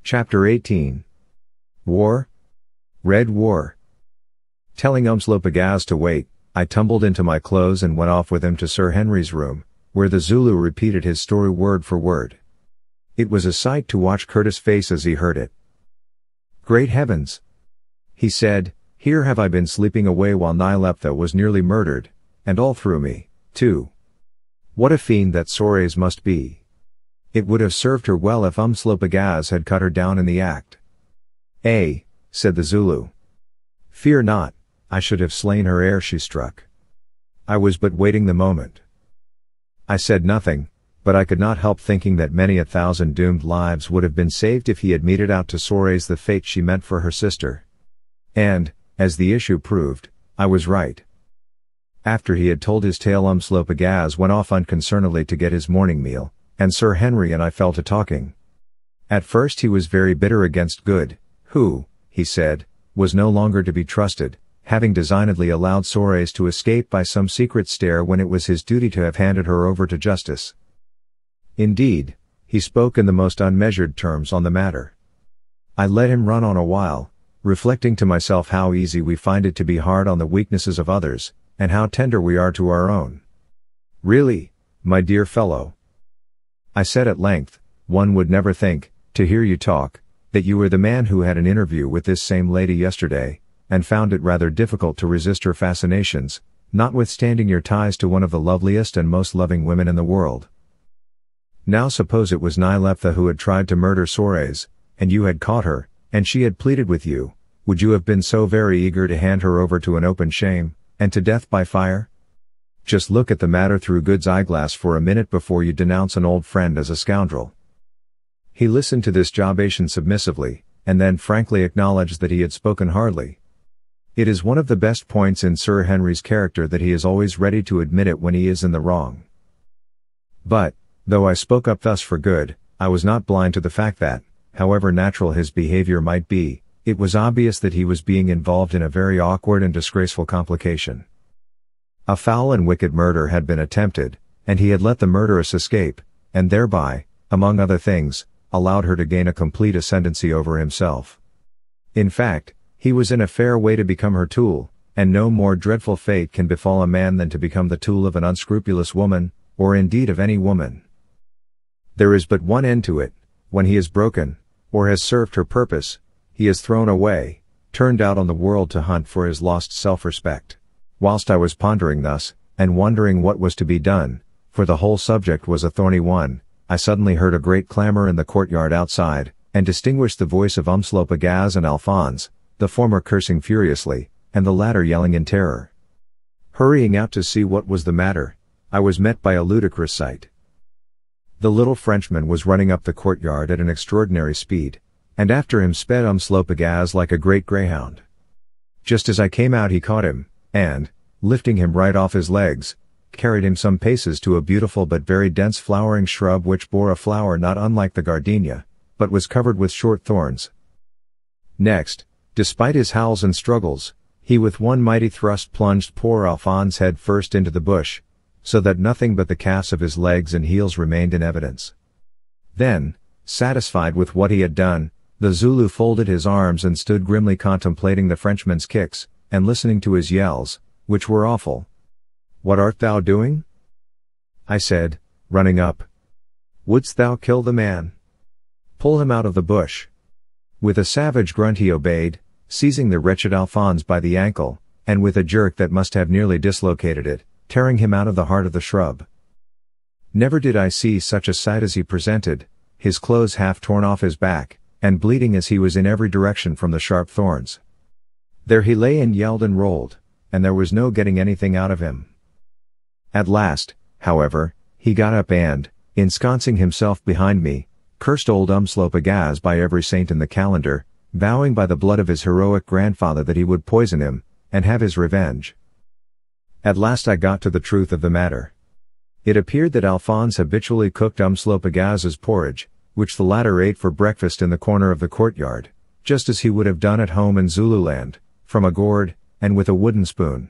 Chapter 18. War? Red War. Telling Umslopogaas to wait, I tumbled into my clothes and went off with him to Sir Henry's room, where the Zulu repeated his story word for word. It was a sight to watch Curtis' face as he heard it. "Great heavens!" he said, "here have I been sleeping away while Nyleptha was nearly murdered, and all through me, too. What a fiend that Sorais must be. It would have served her well if Umslopogaas had cut her down in the act." "Eh," said the Zulu. "Fear not, I should have slain her ere she struck. I was but waiting the moment." I said nothing, but I could not help thinking that many 1,000 doomed lives would have been saved if he had meted out to Sorais the fate she meant for her sister. And, as the issue proved, I was right. After he had told his tale, Umslopogaas went off unconcernedly to get his morning meal, and Sir Henry and I fell to talking. At first he was very bitter against Good, who, he said, was no longer to be trusted, having designedly allowed Sorais to escape by some secret stair when it was his duty to have handed her over to justice. Indeed, he spoke in the most unmeasured terms on the matter. I let him run on a while, reflecting to myself how easy we find it to be hard on the weaknesses of others, and how tender we are to our own. "Really, my dear fellow," I said at length, "one would never think, to hear you talk, that you were the man who had an interview with this same lady yesterday, and found it rather difficult to resist her fascinations, notwithstanding your ties to one of the loveliest and most loving women in the world. Now suppose it was Nyleptha who had tried to murder Sorais, and you had caught her, and she had pleaded with you, would you have been so very eager to hand her over to an open shame, and to death by fire? Just look at the matter through Good's eyeglass for a minute before you denounce an old friend as a scoundrel." He listened to this jobation submissively, and then frankly acknowledged that he had spoken hardly. It is one of the best points in Sir Henry's character that he is always ready to admit it when he is in the wrong. But, though I spoke up thus for Good, I was not blind to the fact that, however natural his behavior might be, it was obvious that he was being involved in a very awkward and disgraceful complication. A foul and wicked murder had been attempted, and he had let the murderess escape, and thereby, among other things, allowed her to gain a complete ascendancy over himself. In fact, he was in a fair way to become her tool, and no more dreadful fate can befall a man than to become the tool of an unscrupulous woman, or indeed of any woman. There is but one end to it: when he is broken, or has served her purpose, he is thrown away, turned out on the world to hunt for his lost self-respect. Whilst I was pondering thus, and wondering what was to be done, for the whole subject was a thorny one, I suddenly heard a great clamor in the courtyard outside, and distinguished the voice of Umslopogaas and Alphonse, the former cursing furiously, and the latter yelling in terror. Hurrying out to see what was the matter, I was met by a ludicrous sight. The little Frenchman was running up the courtyard at an extraordinary speed, and after him sped Umslopogaas like a great greyhound. Just as I came out he caught him, and, lifting him right off his legs, carried him some paces to a beautiful but very dense flowering shrub which bore a flower not unlike the gardenia, but was covered with short thorns. Next, despite his howls and struggles, he with one mighty thrust plunged poor Alphonse head first into the bush, so that nothing but the calves of his legs and heels remained in evidence. Then, satisfied with what he had done, the Zulu folded his arms and stood grimly contemplating the Frenchman's kicks, and listening to his yells, which were awful. "What art thou doing?" I said, running up. "Wouldst thou kill the man? Pull him out of the bush." With a savage grunt he obeyed, seizing the wretched Alphonse by the ankle, and with a jerk that must have nearly dislocated it, tearing him out of the heart of the shrub. Never did I see such a sight as he presented, his clothes half torn off his back, and bleeding as he was in every direction from the sharp thorns. There he lay and yelled and rolled, and there was no getting anything out of him. At last, however, he got up and, ensconcing himself behind me, cursed old Umslopogaas by every saint in the calendar, vowing by the blood of his heroic grandfather that he would poison him, and have his revenge. At last I got to the truth of the matter. It appeared that Alphonse habitually cooked Umslopogaas's porridge, which the latter ate for breakfast in the corner of the courtyard, just as he would have done at home in Zululand, from a gourd, and with a wooden spoon.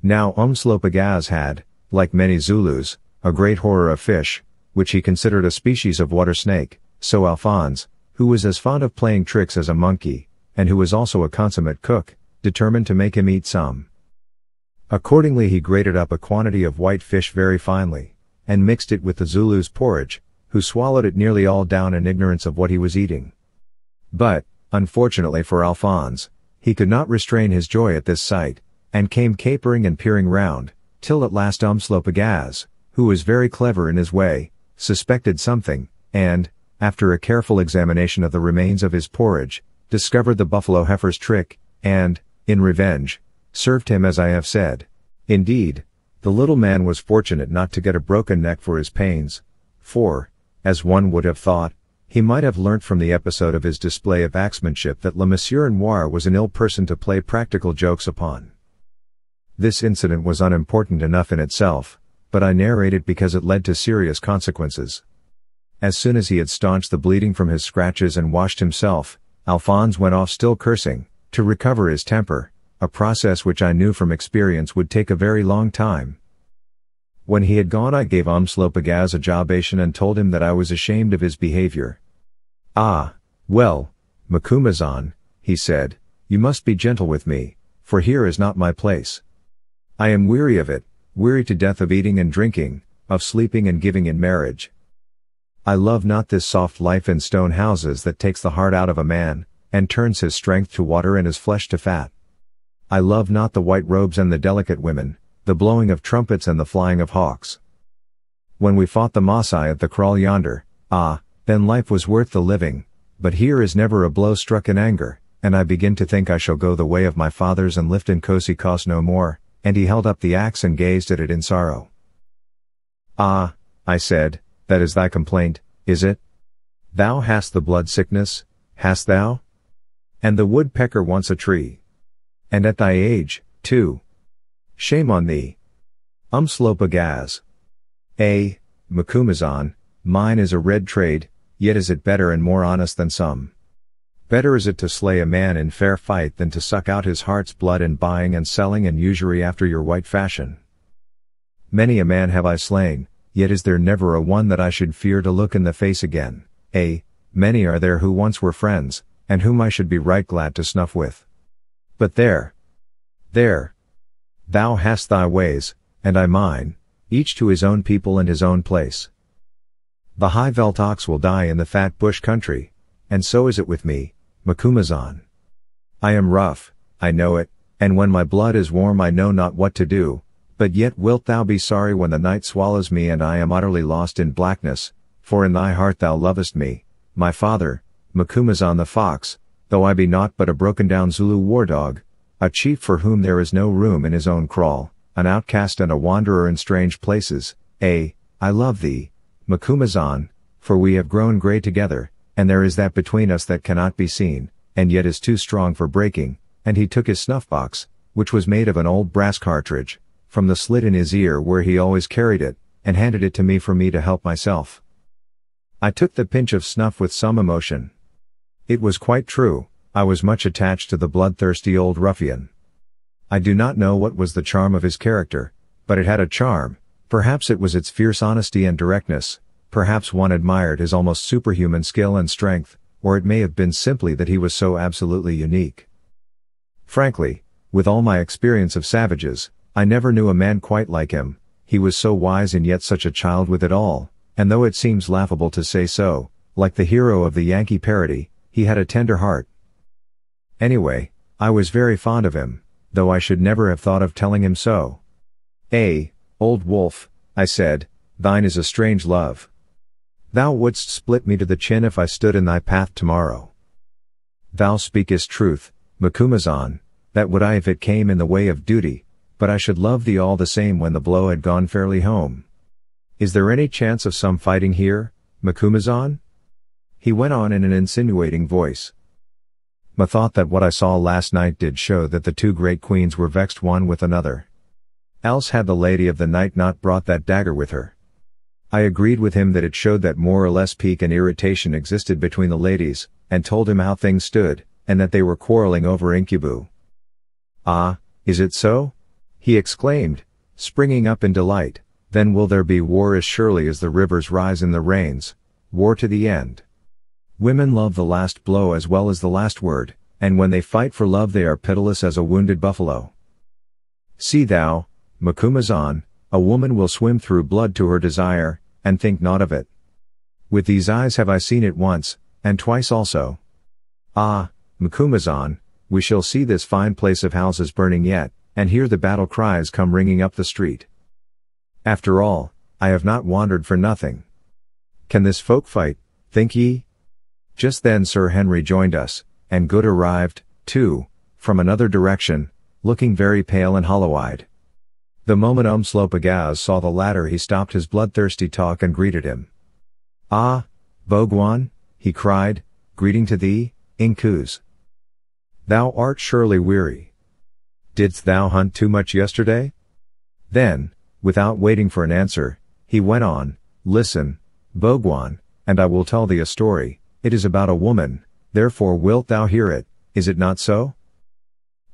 Now Umslopogaas had, like many Zulus, a great horror of fish, which he considered a species of water snake, so Alphonse, who was as fond of playing tricks as a monkey, and who was also a consummate cook, determined to make him eat some. Accordingly he grated up a quantity of white fish very finely, and mixed it with the Zulu's porridge, who swallowed it nearly all down in ignorance of what he was eating. But, unfortunately for Alphonse, he could not restrain his joy at this sight, and came capering and peering round, till at last Umslopogaas, who was very clever in his way, suspected something, and, after a careful examination of the remains of his porridge, discovered the buffalo heifer's trick, and, in revenge, served him as I have said. Indeed, the little man was fortunate not to get a broken neck for his pains, for, as one would have thought, he might have learnt from the episode of his display of axemanship that Le Monsieur Noir was an ill person to play practical jokes upon. This incident was unimportant enough in itself, but I narrate it because it led to serious consequences. As soon as he had staunched the bleeding from his scratches and washed himself, Alphonse went off still cursing, to recover his temper, a process which I knew from experience would take a very long time. When he had gone I gave Umslopogaas a jobation and told him that I was ashamed of his behavior. "Ah, well, Macumazahn," he said, "you must be gentle with me, for here is not my place. I am weary of it, weary to death of eating and drinking, of sleeping and giving in marriage. I love not this soft life in stone houses that takes the heart out of a man, and turns his strength to water and his flesh to fat. I love not the white robes and the delicate women, the blowing of trumpets and the flying of hawks. When we fought the Maasai at the kraal yonder, then life was worth the living, but here is never a blow struck in anger, and I begin to think I shall go the way of my fathers and lift Nkosi Kos no more," and he held up the axe and gazed at it in sorrow. "Ah," I said, "that is thy complaint, is it? Thou hast the blood sickness, hast thou? And the woodpecker wants a tree. And at thy age, too. Shame on thee. Umslopogaas. Macumazahn, mine is a red trade, yet is it better and more honest than some. Better is it to slay a man in fair fight than to suck out his heart's blood in buying and selling and usury after your white fashion. Many a man have I slain, yet is there never a one that I should fear to look in the face again. Many are there who once were friends, and whom I should be right glad to snuff with. But there, thou hast thy ways, and I mine, each to his own people and his own place. The high veld ox will die in the fat bush country, and so is it with me, Macumazahn. I am rough, I know it, and when my blood is warm I know not what to do, but yet wilt thou be sorry when the night swallows me and I am utterly lost in blackness, for in thy heart thou lovest me, my father, Macumazahn the fox, though I be naught but a broken-down Zulu war dog, a chief for whom there is no room in his own kraal, an outcast and a wanderer in strange places. I love thee, Macumazahn, for we have grown grey together, and there is that between us that cannot be seen, and yet is too strong for breaking," and he took his snuff-box, which was made of an old brass cartridge, from the slit in his ear where he always carried it, and handed it to me for me to help myself. I took the pinch of snuff with some emotion. It was quite true, I was much attached to the bloodthirsty old ruffian. I do not know what was the charm of his character, but it had a charm. Perhaps it was its fierce honesty and directness, perhaps one admired his almost superhuman skill and strength, or it may have been simply that he was so absolutely unique. Frankly, with all my experience of savages, I never knew a man quite like him. He was so wise and yet such a child with it all, and though it seems laughable to say so, like the hero of the Yankee parody, he had a tender heart. Anyway, I was very fond of him, though I should never have thought of telling him so. Old wolf," I said, "thine is a strange love. Thou wouldst split me to the chin if I stood in thy path tomorrow. Thou speakest truth, Macumazahn, that would I if it came in the way of duty, but I should love thee all the same when the blow had gone fairly home. Is there any chance of some fighting here, Macumazahn?" he went on in an insinuating voice. Methought that what I saw last night did show that the two great queens were vexed one with another. Else had the lady of the night not brought that dagger with her. I agreed with him that it showed that more or less pique and irritation existed between the ladies, and told him how things stood, and that they were quarreling over incubu. "Ah, is it so?" he exclaimed, springing up in delight. "Then will there be war as surely as the rivers rise in the rains, war to the end. Women love the last blow as well as the last word, and when they fight for love they are pitiless as a wounded buffalo. See thou, Macumazahn, a woman will swim through blood to her desire, and think not of it. With these eyes have I seen it once, and twice also. Ah, Macumazahn, we shall see this fine place of houses burning yet, and hear the battle cries come ringing up the street. After all, I have not wandered for nothing. Can this folk fight, think ye? Just then Sir Henry joined us, and Good arrived, too, from another direction, looking very pale and hollow-eyed. The moment Umslopogaas saw the latter he stopped his bloodthirsty talk and greeted him. Ah, Bhogwan, he cried, greeting to thee, Inkoos. Thou art surely weary. Didst thou hunt too much yesterday? Then, without waiting for an answer, he went on, Listen, Bhogwan, and I will tell thee a story. It is about a woman, therefore wilt thou hear it, is it not so?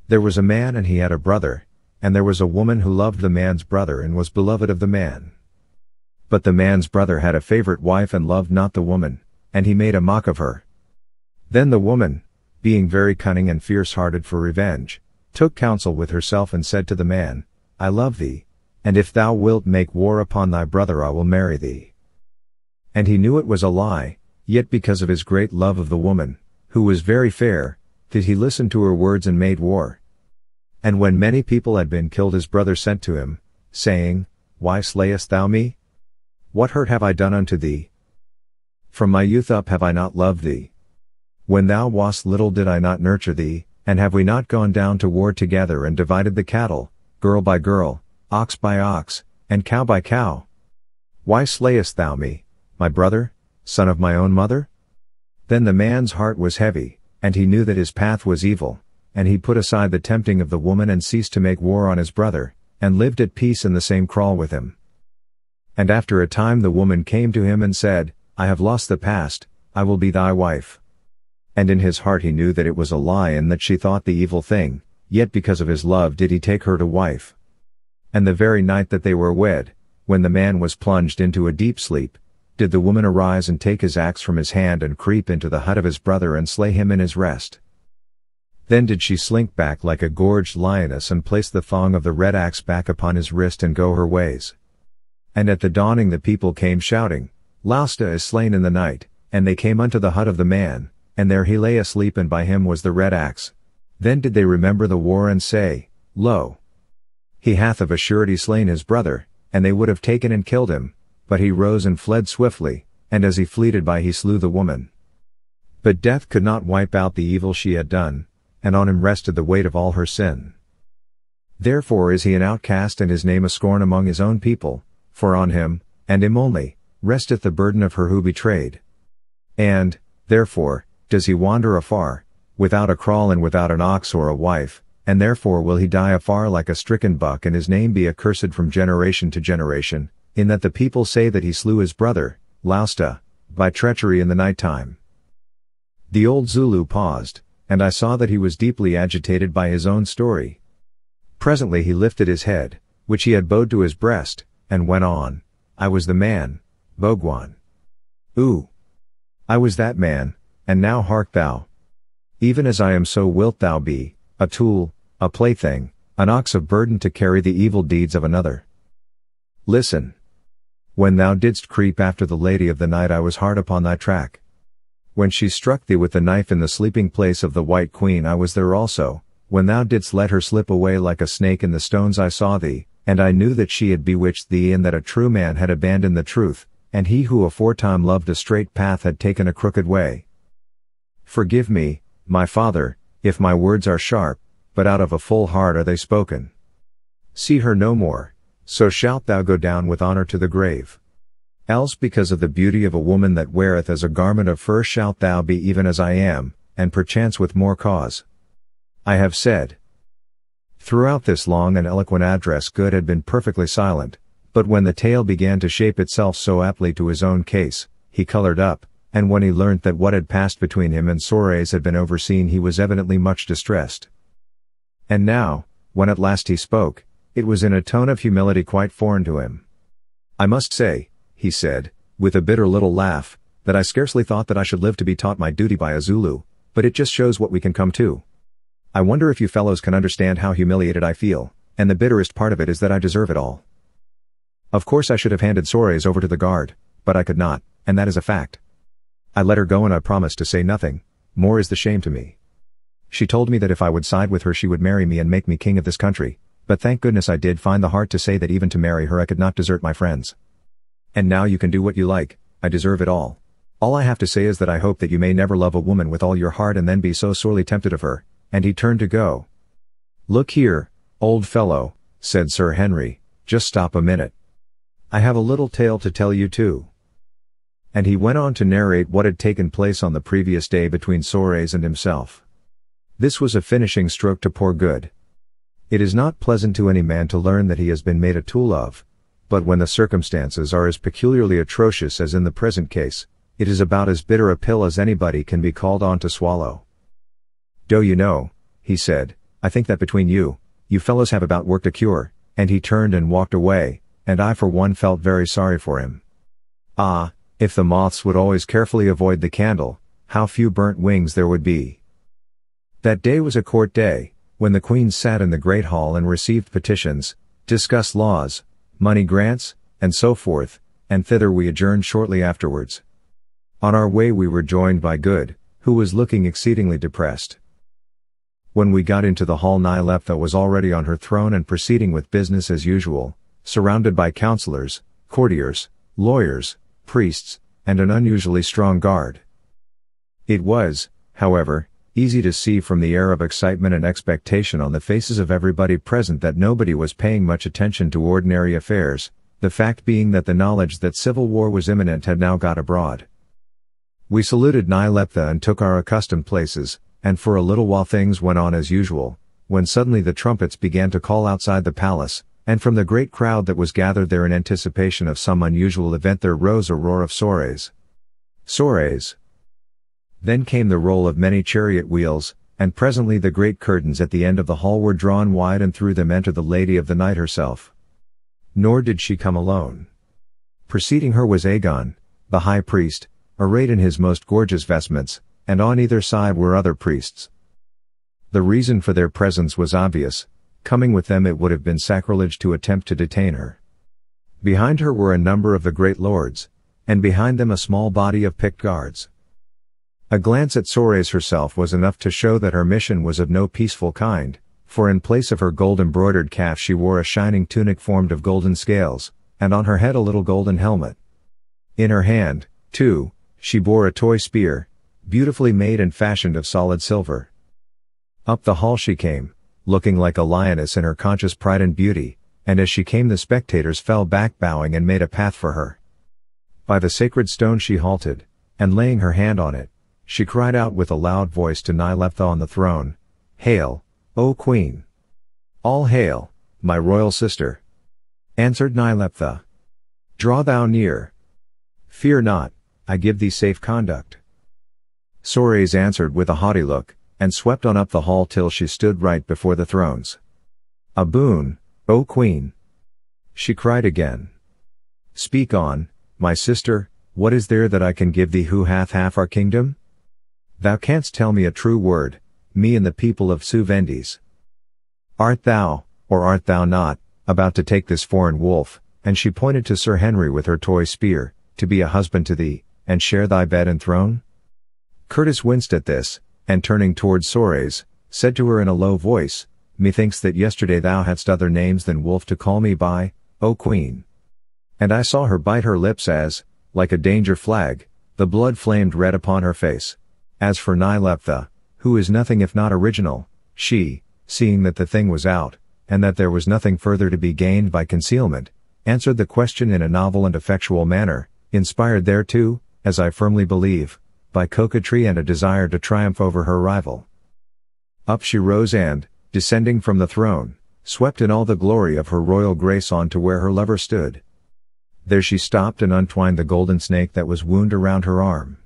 There was a man and he had a brother, and there was a woman who loved the man's brother and was beloved of the man. But the man's brother had a favorite wife and loved not the woman, and he made a mock of her. Then the woman, being very cunning and fierce-hearted for revenge, took counsel with herself and said to the man, I love thee, and if thou wilt make war upon thy brother I will marry thee. And he knew it was a lie, yet because of his great love of the woman, who was very fair, did he listen to her words and made war. And when many people had been killed his brother sent to him, saying, Why slayest thou me? What hurt have I done unto thee? From my youth up have I not loved thee. When thou wast little did I not nurture thee, and have we not gone down to war together and divided the cattle, girl by girl, ox by ox, and cow by cow? Why slayest thou me, my brother, son of my own mother? Then the man's heart was heavy, and he knew that his path was evil, and he put aside the tempting of the woman and ceased to make war on his brother, and lived at peace in the same kraal with him. And after a time the woman came to him and said, I have lost the past, I will be thy wife. And in his heart he knew that it was a lie and that she thought the evil thing, yet because of his love did he take her to wife. And the very night that they were wed, when the man was plunged into a deep sleep, did the woman arise and take his axe from his hand and creep into the hut of his brother and slay him in his rest. Then did she slink back like a gorged lioness and place the thong of the red axe back upon his wrist and go her ways. And at the dawning the people came shouting, Nyleptha is slain in the night, and they came unto the hut of the man, and there he lay asleep and by him was the red axe. Then did they remember the war and say, Lo! He hath of a surety slain his brother, and they would have taken and killed him, but he rose and fled swiftly, and as he fleeted by he slew the woman. But death could not wipe out the evil she had done, and on him rested the weight of all her sin. Therefore is he an outcast and his name a scorn among his own people, for on him, and him only, resteth the burden of her who betrayed. And, therefore, does he wander afar, without a kraal and without an ox or a wife, and therefore will he die afar like a stricken buck and his name be accursed from generation to generation, in that the people say that he slew his brother, Nyleptha, by treachery in the night time. The old Zulu paused, and I saw that he was deeply agitated by his own story. Presently he lifted his head, which he had bowed to his breast, and went on, I was the man, Bhogwan. Ooh! I was that man, and now hark thou. Even as I am so wilt thou be, a tool, a plaything, an ox of burden to carry the evil deeds of another. Listen. When thou didst creep after the lady of the night I was hard upon thy track. When she struck thee with the knife in the sleeping place of the White Queen I was there also, when thou didst let her slip away like a snake in the stones I saw thee, and I knew that she had bewitched thee and that a true man had abandoned the truth, and he who aforetime loved a straight path had taken a crooked way. Forgive me, my father, if my words are sharp, but out of a full heart are they spoken. See her no more, so shalt thou go down with honor to the grave. Else because of the beauty of a woman that weareth as a garment of fur shalt thou be even as I am, and perchance with more cause. I have said. Throughout this long and eloquent address Good had been perfectly silent, but when the tale began to shape itself so aptly to his own case, he colored up, and when he learnt that what had passed between him and Sorais had been overseen he was evidently much distressed. And now, when at last he spoke, it was in a tone of humility quite foreign to him. I must say, he said, with a bitter little laugh, that I scarcely thought that I should live to be taught my duty by a Zulu, but it just shows what we can come to. I wonder if you fellows can understand how humiliated I feel, and the bitterest part of it is that I deserve it all. Of course I should have handed Sorais over to the guard, but I could not, and that is a fact. I let her go and I promised to say nothing, more is the shame to me. She told me that if I would side with her she would marry me and make me king of this country, but thank goodness I did find the heart to say that even to marry her I could not desert my friends. And now you can do what you like, I deserve it all. All I have to say is that I hope that you may never love a woman with all your heart and then be so sorely tempted of her, and he turned to go. Look here, old fellow, said Sir Henry, just stop a minute. I have a little tale to tell you too. And he went on to narrate what had taken place on the previous day between Sorais and himself. This was a finishing stroke to poor Good. It is not pleasant to any man to learn that he has been made a tool of, but when the circumstances are as peculiarly atrocious as in the present case, it is about as bitter a pill as anybody can be called on to swallow. Do you know, he said, I think that between you fellows have about worked a cure, and he turned and walked away, and I for one felt very sorry for him. Ah, if the moths would always carefully avoid the candle, how few burnt wings there would be. That day was a court day, when the Queen sat in the great hall and received petitions, discussed laws, money grants, and so forth, and thither we adjourned shortly afterwards. On our way we were joined by Good, who was looking exceedingly depressed. When we got into the hall Nyleptha was already on her throne and proceeding with business as usual, surrounded by counselors, courtiers, lawyers, priests, and an unusually strong guard. It was, however, easy to see from the air of excitement and expectation on the faces of everybody present that nobody was paying much attention to ordinary affairs, the fact being that the knowledge that civil war was imminent had now got abroad. We saluted Nyleptha and took our accustomed places, and for a little while things went on as usual, when suddenly the trumpets began to call outside the palace, and from the great crowd that was gathered there in anticipation of some unusual event there rose a roar of Sorais. Sorais. Then came the roll of many chariot wheels, and presently the great curtains at the end of the hall were drawn wide and through them entered the Lady of the Night herself. Nor did she come alone. Preceding her was Agon, the high priest, arrayed in his most gorgeous vestments, and on either side were other priests. The reason for their presence was obvious, coming with them it would have been sacrilege to attempt to detain her. Behind her were a number of the great lords, and behind them a small body of picked guards. A glance at Sorais herself was enough to show that her mission was of no peaceful kind, for in place of her gold-embroidered calf she wore a shining tunic formed of golden scales, and on her head a little golden helmet. In her hand, too, she bore a toy spear, beautifully made and fashioned of solid silver. Up the hall she came, looking like a lioness in her conscious pride and beauty, and as she came the spectators fell back bowing and made a path for her. By the sacred stone she halted, and laying her hand on it, she cried out with a loud voice to Nyleptha on the throne, Hail, O Queen! All hail, my royal sister! Answered Nyleptha. Draw thou near. Fear not, I give thee safe conduct. Sorais answered with a haughty look, and swept on up the hall till she stood right before the thrones. A boon, O Queen! She cried again. Speak on, my sister, what is there that I can give thee who hath half our kingdom? Thou canst tell me a true word, me and the people of Zu-Vendis. Art thou, or art thou not, about to take this foreign wolf, and she pointed to Sir Henry with her toy spear, to be a husband to thee, and share thy bed and throne? Curtis winced at this, and turning towards Sorais, said to her in a low voice, Methinks that yesterday thou hadst other names than wolf to call me by, O Queen. And I saw her bite her lips as, like a danger flag, the blood flamed red upon her face. As for Nyleptha, who is nothing if not original, she, seeing that the thing was out, and that there was nothing further to be gained by concealment, answered the question in a novel and effectual manner, inspired thereto, as I firmly believe, by coquetry and a desire to triumph over her rival. Up she rose and, descending from the throne, swept in all the glory of her royal grace on to where her lover stood. There she stopped and untwined the golden snake that was wound around her arm.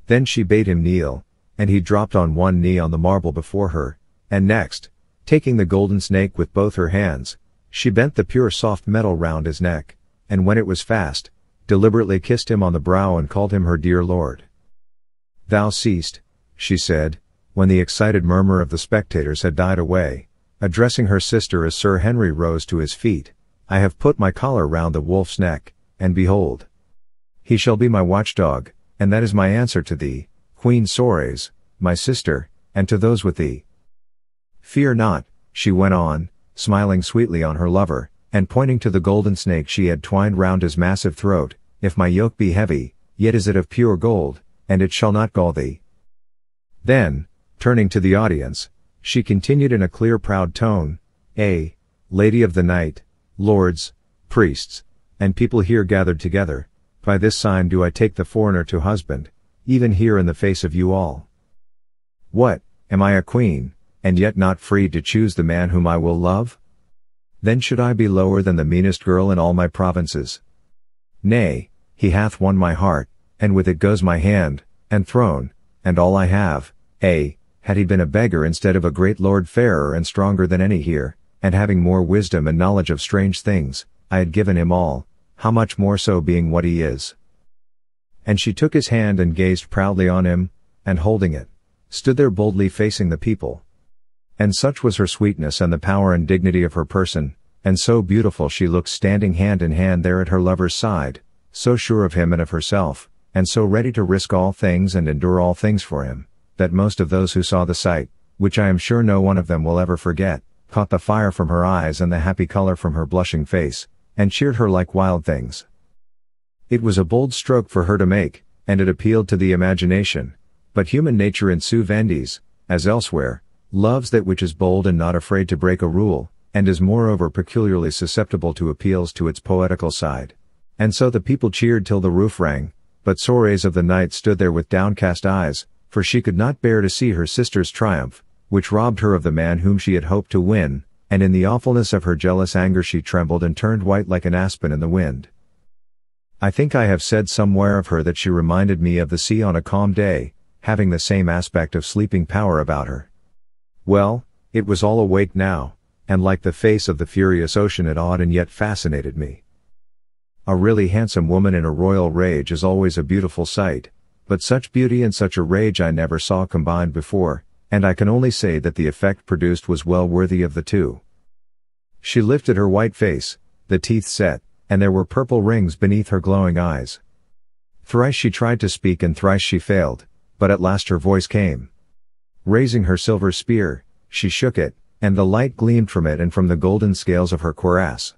Then she bade him kneel, and he dropped on one knee on the marble before her, and next, taking the golden snake with both her hands, she bent the pure soft metal round his neck, and when it was fast, deliberately kissed him on the brow and called him her dear lord. "Thou seest," she said, when the excited murmur of the spectators had died away, addressing her sister as Sir Henry rose to his feet, "I have put my collar round the wolf's neck, and behold, he shall be my watchdog, and that is my answer to thee, Queen Sorais, my sister, and to those with thee. Fear not," she went on, smiling sweetly on her lover, and pointing to the golden snake she had twined round his massive throat, "if my yoke be heavy, yet is it of pure gold, and it shall not gall thee." Then, turning to the audience, she continued in a clear proud tone, "Lady of the night, lords, priests, and people here gathered together, by this sign do I take the foreigner to husband, even here in the face of you all. What, am I a queen, and yet not free to choose the man whom I will love? Then should I be lower than the meanest girl in all my provinces? Nay, he hath won my heart, and with it goes my hand, and throne, and all I have, had he been a beggar instead of a great lord fairer and stronger than any here, and having more wisdom and knowledge of strange things, I had given him all, how much more so being what he is." And she took his hand and gazed proudly on him, and holding it, stood there boldly facing the people. And such was her sweetness and the power and dignity of her person, and so beautiful she looked standing hand in hand there at her lover's side, so sure of him and of herself, and so ready to risk all things and endure all things for him, that most of those who saw the sight, which I am sure no one of them will ever forget, caught the fire from her eyes and the happy color from her blushing face, and cheered her like wild things. It was a bold stroke for her to make, and it appealed to the imagination, but human nature in Zu-Vendi's, as elsewhere, loves that which is bold and not afraid to break a rule, and is moreover peculiarly susceptible to appeals to its poetical side. And so the people cheered till the roof rang, but Sorais of the night stood there with downcast eyes, for she could not bear to see her sister's triumph, which robbed her of the man whom she had hoped to win, and in the awfulness of her jealous anger she trembled and turned white like an aspen in the wind. I think I have said somewhere of her that she reminded me of the sea on a calm day, having the same aspect of sleeping power about her. Well, it was all awake now, and like the face of the furious ocean it awed and yet fascinated me. A really handsome woman in a royal rage is always a beautiful sight, but such beauty and such a rage I never saw combined before, and I can only say that the effect produced was well worthy of the two. She lifted her white face, the teeth set, and there were purple rings beneath her glowing eyes. Thrice she tried to speak and thrice she failed, but at last her voice came. Raising her silver spear, she shook it, and the light gleamed from it and from the golden scales of her cuirass.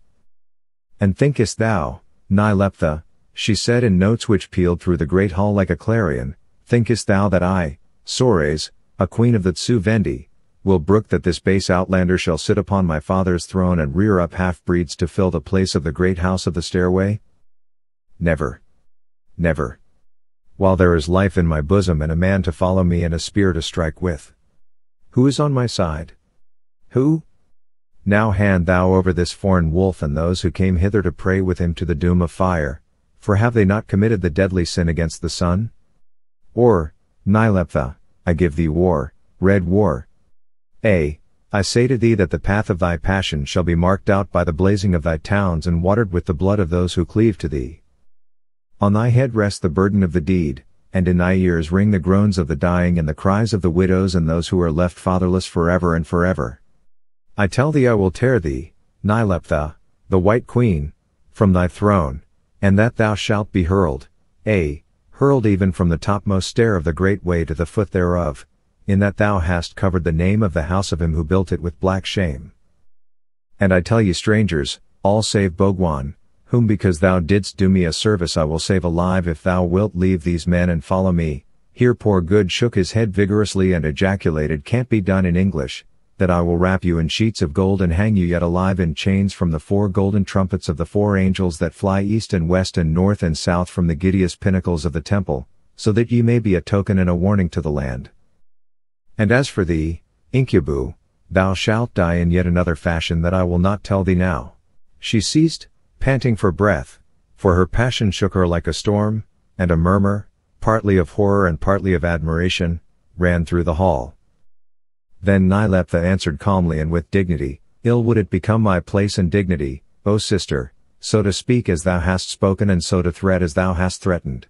"And thinkest thou, Nyleptha," she said in notes which pealed through the great hall like a clarion, "thinkest thou that I, Sorais, a queen of the Zu-Vendi, will brook that this base outlander shall sit upon my father's throne and rear up half-breeds to fill the place of the great house of the stairway? Never. Never. While there is life in my bosom and a man to follow me and a spear to strike with. Who is on my side? Who? Now hand thou over this foreign wolf and those who came hither to pray with him to the doom of fire, for have they not committed the deadly sin against the sun? Or, Nyleptha, I give thee war, red war. I say to thee that the path of thy passion shall be marked out by the blazing of thy towns and watered with the blood of those who cleave to thee. On thy head rests the burden of the deed, and in thy ears ring the groans of the dying and the cries of the widows and those who are left fatherless forever and forever. I tell thee I will tear thee, Nyleptha, the White Queen, from thy throne, and that thou shalt be hurled, hurled even from the topmost stair of the great way to the foot thereof, in that thou hast covered the name of the house of him who built it with black shame. And I tell ye strangers, all save Bogwan, whom because thou didst do me a service I will save alive if thou wilt leave these men and follow me." Here poor Good shook his head vigorously and ejaculated, "Can't be done in English, that I will wrap you in sheets of gold and hang you yet alive in chains from the 4 golden trumpets of the 4 angels that fly east and west and north and south from the giddiest pinnacles of the temple, so that ye may be a token and a warning to the land. And as for thee, Incubu, thou shalt die in yet another fashion that I will not tell thee now." She ceased, panting for breath, for her passion shook her like a storm, and a murmur, partly of horror and partly of admiration, ran through the hall. Then Nyleptha answered calmly and with dignity, "Ill would it become my place and dignity, O sister, so to speak as thou hast spoken and so to threat as thou hast threatened.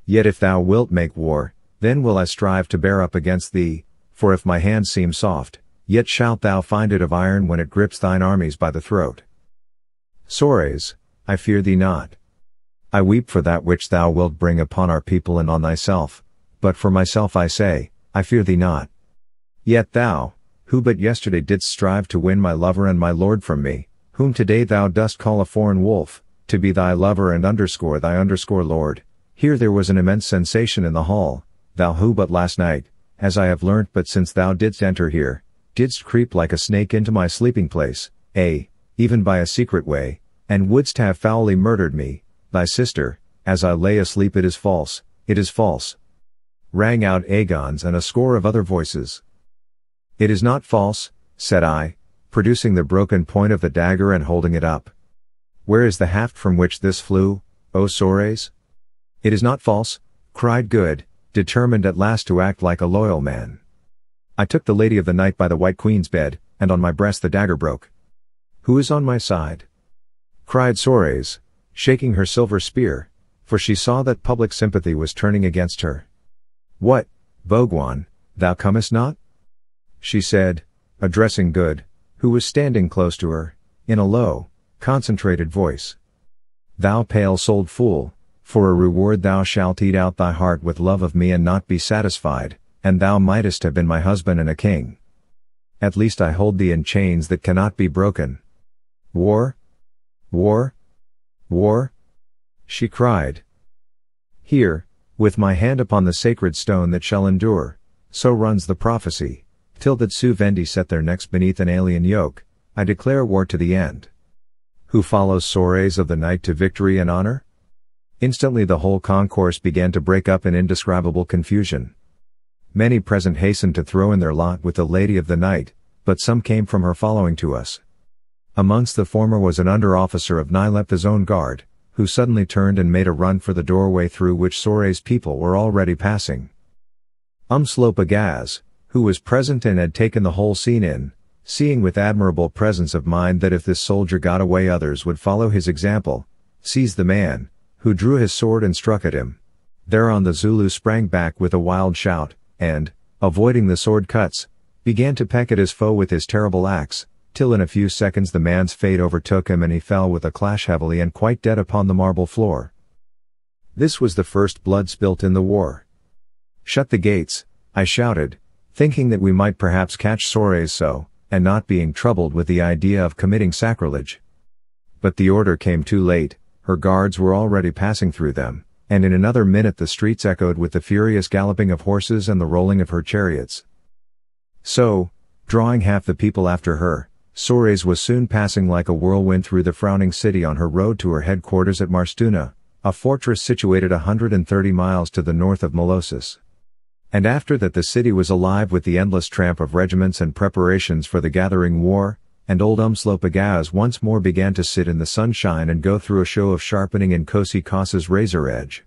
Yet if thou wilt make war, then will I strive to bear up against thee, for if my hand seem soft, yet shalt thou find it of iron when it grips thine armies by the throat. Sorais, I fear thee not. I weep for that which thou wilt bring upon our people and on thyself, but for myself I say, I fear thee not. Yet thou, who but yesterday didst strive to win my lover and my lord from me, whom today thou dost call a foreign wolf, to be thy lover and thy lord, here there was an immense sensation in the hall, thou who but last night, as I have learnt but since thou didst enter here, didst creep like a snake into my sleeping place, even by a secret way, and wouldst have foully murdered me, thy sister, as I lay asleep. It is false, rang out Aegon's and a score of other voices. It is not false, said I, producing the broken point of the dagger and holding it up. Where is the haft from which this flew, O Sorais? It is not false, cried Good, determined at last to act like a loyal man. I took the lady of the night by the White Queen's bed, and on my breast the dagger broke. Who is on my side? Cried Sorais, shaking her silver spear, for she saw that public sympathy was turning against her. What, Boguan, thou comest not? She said, addressing Good, who was standing close to her, in a low, concentrated voice. Thou pale-souled fool, for a reward thou shalt eat out thy heart with love of me and not be satisfied, and thou mightest have been my husband and a king. At least I hold thee in chains that cannot be broken. War? War? War? She cried. Here, with my hand upon the sacred stone that shall endure, so runs the prophecy, till that Zu-Vendi set their necks beneath an alien yoke, I declare war to the end. Who follows Sorais of the night to victory and honor? Instantly the whole concourse began to break up in indescribable confusion. Many present hastened to throw in their lot with the lady of the night, but some came from her following to us. Amongst the former was an under-officer of Nyleptha's own guard, who suddenly turned and made a run for the doorway through which Sorais' people were already passing. Umslopogaas, who was present and had taken the whole scene in, seeing with admirable presence of mind that if this soldier got away others would follow his example, seized the man, who drew his sword and struck at him. Thereon the Zulu sprang back with a wild shout, and, avoiding the sword cuts, began to peck at his foe with his terrible axe, till in a few seconds the man's fate overtook him and he fell with a clash heavily and quite dead upon the marble floor. This was the first blood spilt in the war. Shut the gates, I shouted, thinking that we might perhaps catch Sorais so, and not being troubled with the idea of committing sacrilege. But the order came too late, her guards were already passing through them, and in another minute the streets echoed with the furious galloping of horses and the rolling of her chariots. So, drawing half the people after her, Sorais was soon passing like a whirlwind through the frowning city on her road to her headquarters at Marstuna, a fortress situated 130 miles to the north of Molossus. And after that the city was alive with the endless tramp of regiments and preparations for the gathering war, and old Umslopogaas once more began to sit in the sunshine and go through a show of sharpening in Kosi Kosa's razor edge.